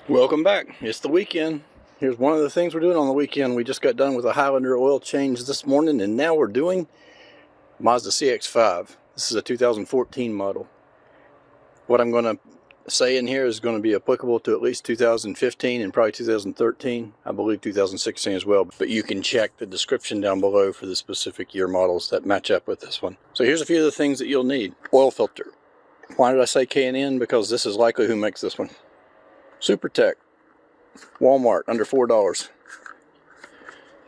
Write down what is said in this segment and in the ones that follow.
Welcome back. It's the weekend. Here's one of the things we're doing on the weekend. We just got done with a Highlander oil change this morning, and now we're doing Mazda CX-5. This is a 2014 model. What I'm going to say in here is going to be applicable to at least 2015 and probably 2013. I believe 2016 as well, but you can check the description down below for the specific year models that match up with this one. So here's a few of the things that you'll need. Oil filter. Why did I say K&N? Because this is likely who makes this one. SuperTech. Walmart, under $4.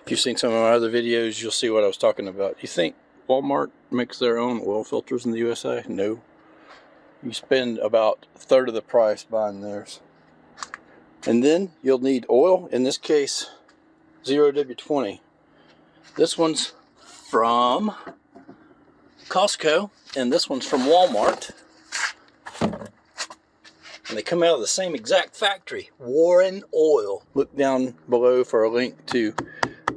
If you've seen some of my other videos, you'll see what I was talking about. You think Walmart makes their own oil filters in the USA? No. You spend about a third of the price buying theirs. And then you'll need oil, in this case 0W20. This one's from Costco and this one's from Walmart. And they come out of the same exact factory, Warren Oil. Look down below for a link to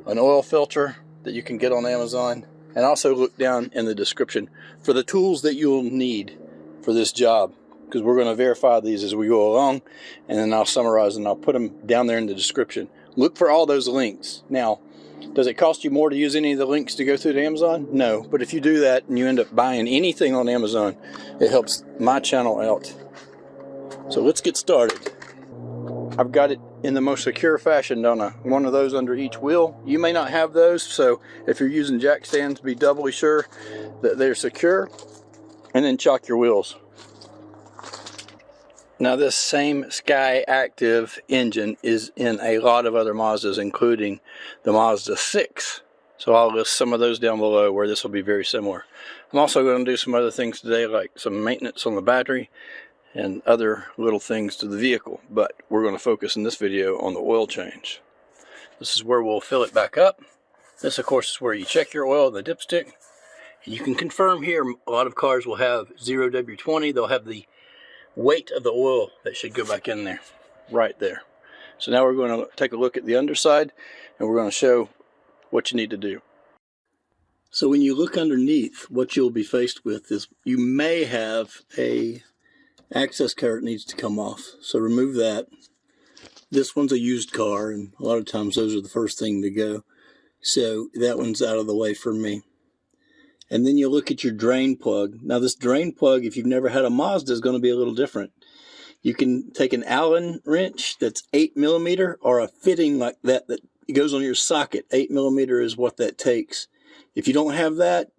an oil filter that you can get on Amazon. And also look down in the description for the tools that you'll need for this job, because we're going to verify these as we go along, and then I'll summarize and I'll put them down there in the description. Look for all those links. Now, does it cost you more to use any of the links to go through to Amazon? No, but if you do that and you end up buying anything on Amazon, it helps my channel out. So let's get started. I've got it in the most secure fashion, don't I? One of those under each wheel. You may not have those, so if you're using jack stands, be doubly sure that they're secure. And then chock your wheels. Now this same SkyActiv engine is in a lot of other Mazdas, including the Mazda 6. So I'll list some of those down below where this will be very similar. I'm also going to do some other things today, like some maintenance on the battery and other little things to the vehicle. But we're going to focus in this video on the oil change. This is where we'll fill it back up. This, of course, is where you check your oil in the dipstick. You can confirm here, a lot of cars will have 0W20. They'll have the weight of the oil that should go back in there, right there. So now we're going to take a look at the underside, and we're going to show what you need to do. So when you look underneath, what you'll be faced with is you may have a access cover that needs to come off. So remove that. This one's a used car, and a lot of times those are the first thing to go. So that one's out of the way for me. And then you look at your drain plug. Now this drain plug, if you've never had a Mazda, is going to be a little different. You can take an Allen wrench that's 8mm or a fitting like that that goes on your socket. 8mm is what that takes. If you don't have that,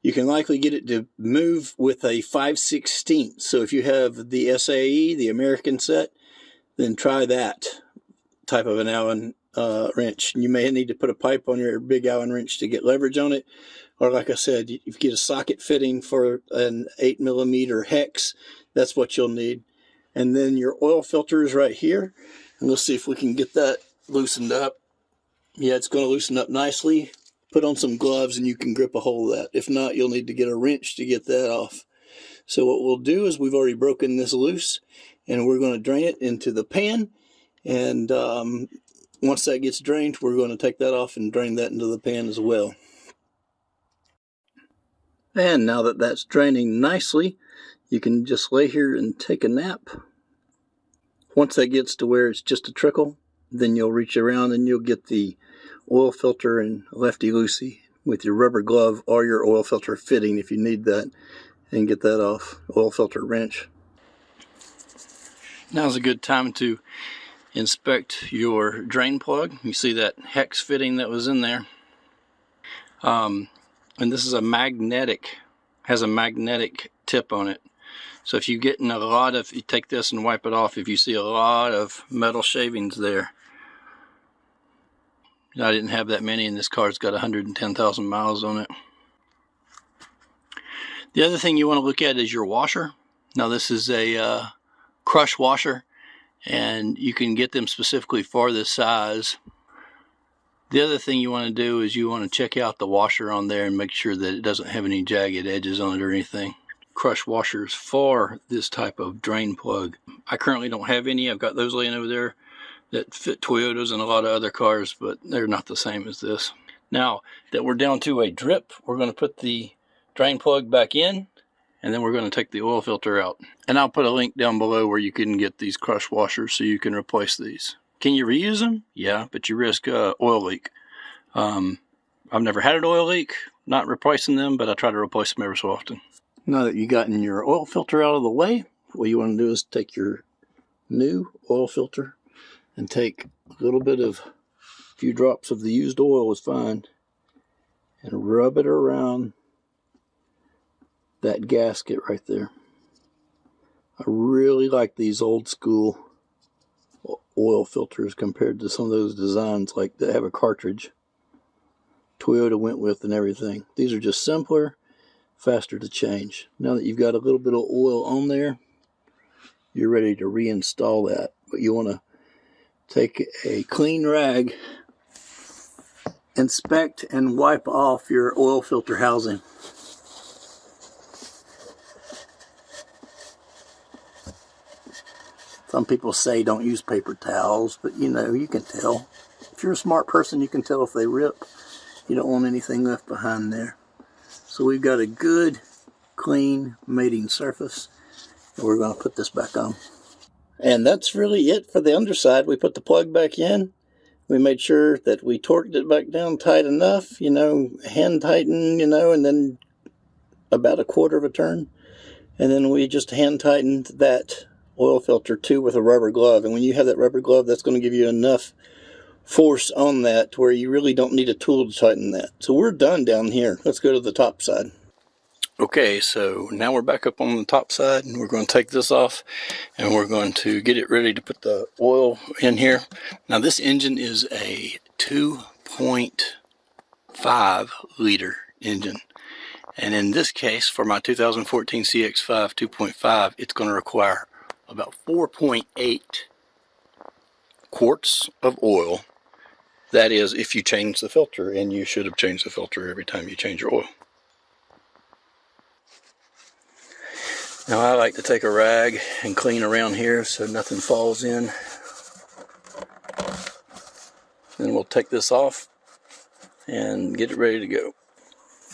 you can likely get it to move with a 5/16. So if you have the SAE, the American set, then try that type of an Allen wrench. You may need to put a pipe on your big Allen wrench to get leverage on it. Or like I said, if you get a socket fitting for an 8mm hex, that's what you'll need. And then your oil filter is right here. And let's see if we can get that loosened up. Yeah, it's going to loosen up nicely. Put on some gloves and you can grip a hold of that. If not, you'll need to get a wrench to get that off. So what we'll do is we've already broken this loose, and we're going to drain it into the pan. And once that gets drained, we're going to take that off and drain that into the pan as well. And now that that's draining nicely, you can just lay here and take a nap. Once that gets to where it's just a trickle, then you'll reach around and you'll get the oil filter and lefty-loosey with your rubber glove or your oil filter fitting if you need that, and get that off. Oil filter wrench. Now's a good time to inspect your drain plug. You see that hex fitting that was in there. And this is a magnetic, has a magnetic tip on it. So if you get in a lot of, you take this and wipe it off, if you see a lot of metal shavings there. I didn't have that many, and this car's got 110,000 miles on it. The other thing you want to look at is your washer. Now this is a crush washer, and you can get them specifically for this size. The other thing you want to do is you want to check out the washer on there and make sure that it doesn't have any jagged edges on it or anything. Crush washers for this type of drain plug. I currently don't have any. I've got those laying over there that fit Toyotas and a lot of other cars, but they're not the same as this. Now that we're down to a drip, we're going to put the drain plug back in, and then we're going to take the oil filter out. And I'll put a link down below where you can get these crush washers so you can replace these. Can you reuse them? Yeah, but you risk oil leak. I've never had an oil leak, not replacing them, but I try to replace them every so often. Now that you've gotten your oil filter out of the way, what you want to do is take your new oil filter and take a little bit of, a few drops of the used oil is fine, and rub it around that gasket right there. I really like these old school oil filters compared to some of those designs like that have a cartridge Toyota went with and everything. These are just simpler, faster to change. Now that you've got a little bit of oil on there, you're ready to reinstall that. But you want to take a clean rag, inspect and wipe off your oil filter housing. Some people say don't use paper towels, but you know, you can tell. If you're a smart person, you can tell if they rip. You don't want anything left behind there. So we've got a good, clean mating surface, and we're going to put this back on. And that's really it for the underside. We put the plug back in. We made sure that we torqued it back down tight enough, you know, hand tighten, you know, and then about a quarter of a turn. And then we just hand tightened that oil filter too with a rubber glove. And when you have that rubber glove, that's going to give you enough force on that to where you really don't need a tool to tighten that. So we're done down here. Let's go to the top side. Okay, so now we're back up on the top side, and we're going to take this off and we're going to get it ready to put the oil in here. Now this engine is a 2.5 liter engine, and in this case for my 2014 CX-5 2.5, it's going to require about 4.8 quarts of oil. That is if you change the filter, and you should have changed the filter every time you change your oil. Now I like to take a rag and clean around here so nothing falls in. Then we'll take this off and get it ready to go.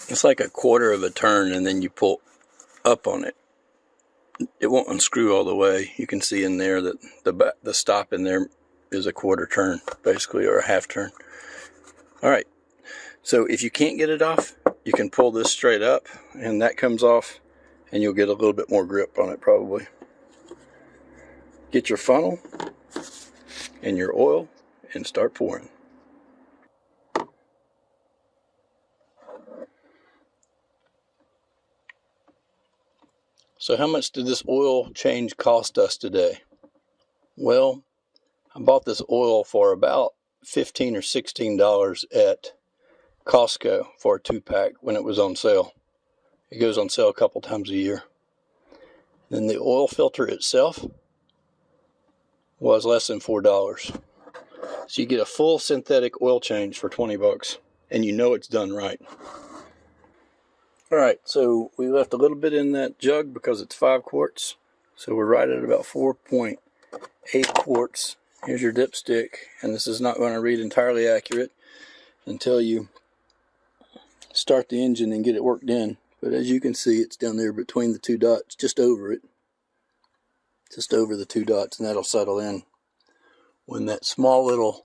It's like a quarter of a turn, and then you pull up on it. It won't unscrew all the way. You can see in there that the stop in there is a quarter turn, basically, or a half turn. Alright, so if you can't get it off, you can pull this straight up, and that comes off, and you'll get a little bit more grip on it probably. Get your funnel and your oil and start pouring. So how much did this oil change cost us today? Well, I bought this oil for about $15 or $16 at Costco for a 2-pack when it was on sale. It goes on sale a couple times a year. Then the oil filter itself was less than $4. So you get a full synthetic oil change for 20 bucks, and you know it's done right. Alright, so we left a little bit in that jug because it's 5 quarts. So we're right at about 4.8 quarts. Here's your dipstick, and this is not going to read entirely accurate until you start the engine and get it worked in. But as you can see, it's down there between the 2 dots, just over it. Just over the 2 dots, and that'll settle in when that small little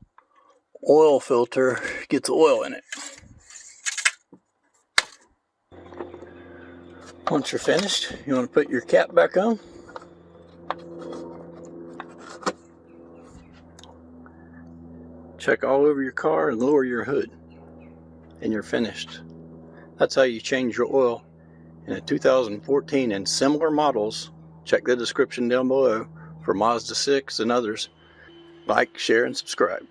oil filter gets oil in it. Once you're finished, you want to put your cap back on. Check all over your car and lower your hood, and you're finished. That's how you change your oil in a 2014 and similar models. Check the description down below for Mazda 6 and others. Like, share, and subscribe.